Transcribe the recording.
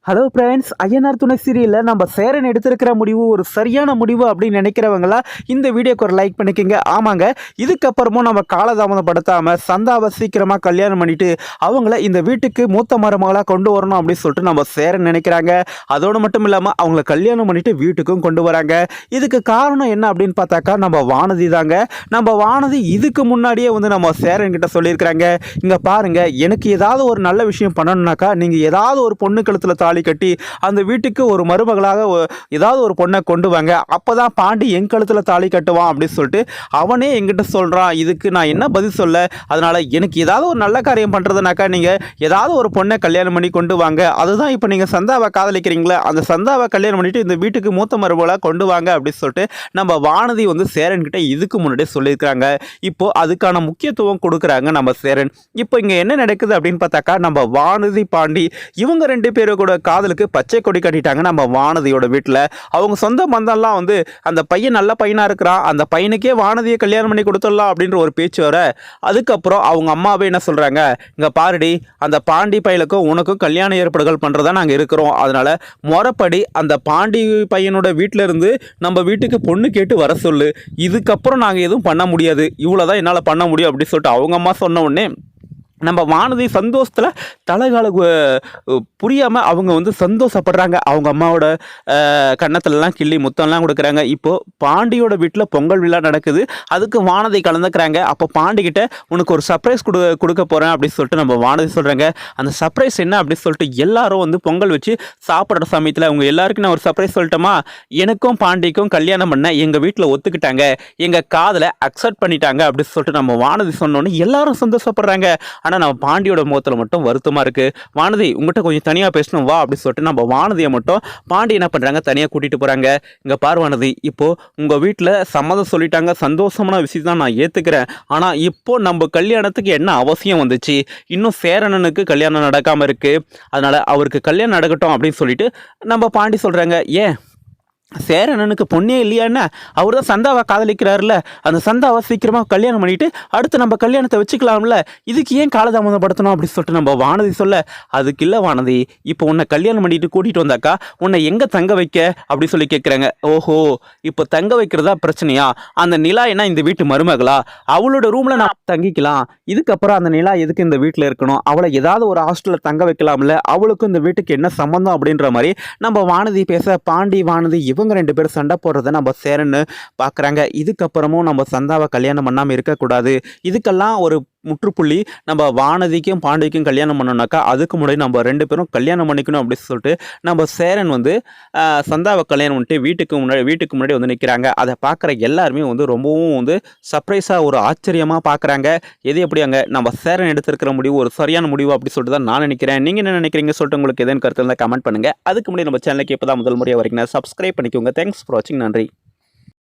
Hello friends, Ayyanar துணை சீரியலில் நம்ம சேரன் எடுத்திருக்கிற முடிவு ஒரு சரியான முடிவு அப்படின்னு நினைக்கிறவங்களா இந்த வீடியோக்கு ஒரு லைக் பண்ணிக்கோங்க. ஆமாங்க, இதுக்கப்புறமும் நம்ம காலதாமதப்படுத்தாமல் சந்தாவை சீக்கிரமாக கல்யாணம் பண்ணிட்டு அவங்கள இந்த வீட்டுக்கு மூத்த மருமகளாக கொண்டு வரணும் அப்படின்னு சொல்லிட்டு நம்ம சேரன் நினைக்கிறாங்க. அதோடு மட்டும் இல்லாமல் அவங்கள கல்யாணம் பண்ணிட்டு வீட்டுக்கும் கொண்டு வராங்க. இதுக்கு காரணம் என்ன அப்படின்னு பார்த்தாக்கா நம்ம வானதி தாங்க. நம்ம வானதி இதுக்கு முன்னாடியே நம்ம சேரன் கிட்ட சொல்லியிருக்கிறாங்க, இங்கே பாருங்க, எனக்கு ஏதாவது ஒரு நல்ல விஷயம் பண்ணணும்னாக்கா நீங்கள் ஏதாவது ஒரு பொண்ணு கழுத்தில் தாலி கட்டி அந்த வீட்டுக்கு ஒரு மருமகளாக ஏதாவது ஒரு பொண்ணை கொண்டு வாங்க, அப்பதான் பாண்டி என் கழுத்துல தாலி கட்டுவான் அப்படின்னு சொல்லிட்டு அவனே என்கிட்ட சொல்றான். இதுக்கு நான் என்ன பதில் சொல்ல? அதனால எனக்கு ஏதாவது ஒரு நல்ல காரியம் பண்றதுனாக்கா நீங்க ஏதாவது ஒரு பொண்ணை கல்யாணம் பண்ணி கொண்டு வாங்க. அதுதான் இப்போ நீங்க சந்தாவை காதலிக்கிறீங்களா, அந்த சந்தாவை கல்யாணம் பண்ணிட்டு இந்த வீட்டுக்கு மூத்த மருமகளாக கொண்டு வாங்க அப்படின்னு சொல்லிட்டு நம்ம வானதி சேரன் கிட்ட இதுக்கு முன்னாடியே சொல்லியிருக்காங்க. இப்போ அதுக்கான முக்கியத்துவம் கொடுக்குறாங்க நம்ம சேரன். இப்போ இங்க என்ன நடக்குது அப்படின்னு பார்த்தாக்கா நம்ம வானதி பாண்டி இவங்க ரெண்டு பேரும் கூட காதலுக்கு பச்சை கொடி கட்டிட்டாங்க. நம்ம வானதியோட வீட்டில் அவங்க சொந்த பந்தம்லாம் அந்த பையன் நல்ல பையனாக இருக்கிறான், அந்த பையனுக்கே வானதியை கல்யாணம் பண்ணி கொடுத்துடலாம் அப்படின்ற ஒரு பேச்சு வர, அதுக்கப்புறம் அவங்க அம்மாவே என்ன சொல்கிறாங்க, இங்கே பாருடி, அந்த பாண்டி பையனுக்கும் உனக்கும் கல்யாண ஏற்பாடுகள் பண்ணுறதா நாங்கள் இருக்கிறோம், அதனால் முறைப்படி அந்த பாண்டி பையனோட வீட்டில் இருந்து நம்ம வீட்டுக்கு பொண்ணு கேட்டு வர சொல்லு, இதுக்கப்புறம் நாங்கள் எதுவும் பண்ண முடியாது, இவ்வளோதான் என்னால் பண்ண முடியும் அப்படின்னு சொல்லிட்டு அவங்க அம்மா சொன்ன உடனே நம்ம வானதி சந்தோஷத்தில் தலைகால புரியாமல் அவங்க சந்தோஷப்படுறாங்க. அவங்க அம்மாவோட கன்னத்துலலாம் கிள்ளி முத்தம்லாம் கொடுக்குறாங்க. இப்போது பாண்டியோட வீட்டில் பொங்கல் விழா நடக்குது, அதுக்கு வானதி கலந்துக்கிறாங்க. அப்போ பாண்டிக்கிட்ட உனக்கு ஒரு சர்ப்ரைஸ் கொடுக்க போகிறேன் அப்படின்னு சொல்லிட்டு நம்ம வானதி சொல்கிறாங்க. அந்த சர்ப்ரைஸ் என்ன அப்படின்னு சொல்லிட்டு எல்லாரும் பொங்கல் வச்சு சாப்பிட்ற சமயத்தில் அவங்க எல்லாருக்கும் நான் ஒரு சர்ப்ரைஸ் சொல்லிட்டோமா, எனக்கும் பாண்டிக்கும் கல்யாணம் பண்ண எங்கள் வீட்டில் ஒத்துக்கிட்டாங்க, எங்கள் காதலை அக்செப்ட் பண்ணிட்டாங்க அப்படின்னு சொல்லிட்டு நம்ம வானதி சொன்னோன்னு எல்லாரும் சந்தோஷப்படுறாங்க. ஆனால் நம்ம பாண்டியோட முகத்தில் மட்டும் வருத்தமாக இருக்குது. வானதி, உங்கள்கிட்ட கொஞ்சம் தனியாக பேசணும் வா அப்படின்னு சொல்லிட்டு நம்ம வானதியை மட்டும் பாண்டி என்ன பண்ணுறாங்க, தனியாக கூட்டிகிட்டு போகிறாங்க. இங்கே பார் வானதி, இப்போது உங்கள் வீட்டில் சம்மதம் சொல்லிட்டாங்க, சந்தோஷமான விஷயம் தான் நான் ஏற்றுக்கிறேன். ஆனால் இப்போது நம்ம கல்யாணத்துக்கு என்ன அவசியம் வந்துச்சு, இன்னும் சேரணனுக்கு கல்யாணம் நடக்காமல் இருக்குது, அதனால் அவருக்கு கல்யாணம் நடக்கட்டும் அப்படின்னு சொல்லிட்டு நம்ம பாண்டி சொல்கிறாங்க. ஏன் சேரனனுக்கு பொண்ணே இல்லையான்னா, அவர் தான் சந்தாவை காதலிக்கிறாருல, அந்த சந்தாவை சீக்கிரமாக கல்யாணம் பண்ணிட்டு அடுத்து நம்ம கல்யாணத்தை வச்சுக்கலாம்ல, இதுக்கு ஏன் காலதாமதப்படுத்தணும் அப்படின்னு சொல்லிட்டு நம்ம வானதி சொல்ல, அதுக்கு இல்லை வானதி, இப்போ உன்னை கல்யாணம் பண்ணிட்டு கூட்டிகிட்டு வந்தாக்கா உன்னை எங்கே தங்க வைக்க அப்படி சொல்லி கேட்குறாங்க. ஓஹோ, இப்போ தங்க வைக்கிறதா பிரச்சனையா? அந்த நிலா என்ன இந்த வீட்டு மருமகளா, அவளோட ரூமில் நான் தங்கிக்கலாம், இதுக்கப்புறம் அந்த நிலா எதுக்கு இந்த வீட்டில் இருக்கணும், அவளை ஏதாவது ஒரு ஹாஸ்டலில் தங்க வைக்கலாம்ல, அவளுக்கும் இந்த வீட்டுக்கு என்ன சம்மந்தம் அப்படின்ற மாதிரி நம்ம வானதி பேச, பாண்டி வானதி இவங்க ரெண்டு பேரும் சண்டை போடுறத நம்ம சேரன்னு பார்க்குறாங்க. இதுக்கப்புறமும் நம்ம சந்தாவை கல்யாணம் பண்ணாமல் இருக்கக்கூடாது, இதுக்கெல்லாம் ஒரு முற்றுப்புள்ளி நம்ம வானதிக்கும் பாண்டிக்கும் கல்யாணம் பண்ணோம்னாக்கா அதுக்கு முன்னாடி நம்ம ரெண்டு பேரும் கல்யாணம் பண்ணிக்கணும் அப்படின்னு சொல்லிட்டு நம்ம சேரன் சந்தாவை கல்யாணம் பண்ணிட்டு வீட்டுக்கு முன்னாடி நிற்கிறாங்க. அதை பார்க்குற எல்லாருமே ரொம்பவும் சர்ப்ரைஸாக ஒரு ஆச்சரியமாக பார்க்குறாங்க. எது எப்படி அங்கே நம்ம சேரன் எடுத்திருக்கிற முடிவு ஒரு சரியான முடிவு அப்படி சொல்லிட்டு தான் நான் நினைக்கிறேன். நீங்கள் என்ன நினைக்கிறீங்க சொல்லிட்டு உங்களுக்கு எதுன்னு கருத்து இருந்தால் கமெண்ட் பண்ணுங்கள். அதுக்கு முன்னாடி நம்ம சேனலுக்கு இப்போ தான் முதல் முறையாக வரைக்கும் சப்ஸ்கிரைப் பண்ணிக்கோங்க. தேங்க்ஸ் ஃபார் வாட்சிங். நன்றி.